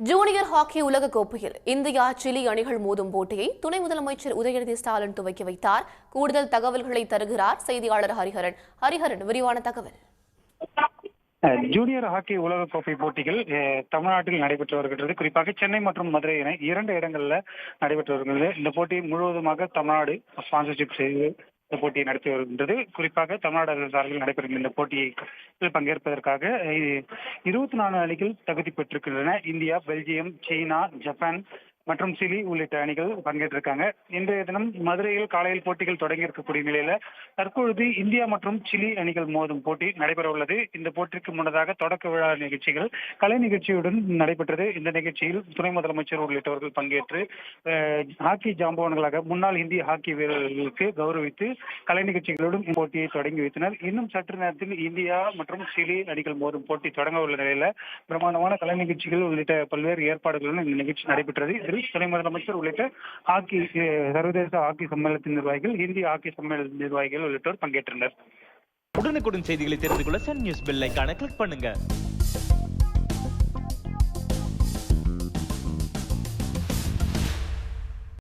Junior hockey உலக கோப்பையில் India Chile அணிகள் மோதும் போட்டியை துணை முதலமைச்சர் உதயநிதி ஸ்டாலின் துவக்கி வைத்தார். கூடுதல் தகவல்களை தருகிறார் செய்தியாளர் ஹரிஹரன். ஹரிஹரன், விரிவான தகவல். ஜூனியர் ஹாக்கி உலகக்கோப்பை போட்டிகள் தமிழ்நாட்டில் நடைபெற்று வருகின்றது. குறிப்பாக சென்னை மற்றும் மதுரை என 2 இடங்கள்ல நடைபெற்று வருகிறது. இந்த போட்டி முழுவதுமாக தமிழ்நாடு ஸ்பான்சர்ஷிப் செய்து இந்த போட்டியை நடத்தி வருகின்றது. குறிப்பாக தமிழ்நாடு அரசு சார்பில் நடைபெறும் இந்த போட்டியில் பங்கேற்பதற்காக 24 அணிகள் தகுதி பெற்றிருக்கின்றன. இந்தியா, பெல்ஜியம், சீனா, ஜப்பான் மற்றும் சிலி உள்ளிட்ட அணிகள் பங்கேற்றிருக்காங்க. இன்றைய தினம் மதுரையில் காலையில் போட்டிகள் தொடங்கி இருக்கக்கூடிய நிலையில தற்பொழுது இந்தியா மற்றும் சிலி அணிகள் மோதும் போட்டி நடைபெற உள்ளது. இந்த போட்டிக்கு முன்னதாக தொடக்க விழா நிகழ்ச்சிகள் கலை நிகழ்ச்சியுடன் நடைபெற்றது. இந்த நிகழ்ச்சியில் துணை முதலமைச்சர் உள்ளிட்டவர்கள் பங்கேற்று ஹாக்கி ஜாம்பவான்களாக முன்னாள் இந்திய ஹாக்கி வீரர்களுக்கு கௌரவித்து கலை நிகழ்ச்சிகளுடன் போட்டியை தொடங்கி வைத்தனர். இன்னும் சற்று நேரத்தில் இந்தியா மற்றும் சிலி அணிகள் மோதும் போட்டி தொடங்க உள்ள நிலையில பிரமாண்டமான கலை நிகழ்ச்சிகள் உள்ளிட்ட பல்வேறு ஏற்பாடுகளுடன் இந்த நிகழ்ச்சி நடைபெற்றது. இதில் துணை முதலமைச்சர் உள்ளிட்ட ஹாக்கி சர்வதேச ஹாக்கி சம்மேளனத்தின் நிர்வாகிகள், இந்திய ஹாக்கி சம்மேளன நிர்வாகிகள் உள்ளிட்டோர் பங்கேற்றனர். உடனுக்குடன் செய்திகளை தெரிந்து கொள்ள சன் நியூஸ் பெல் ஐகானை கிளிக் பண்ணுங்க.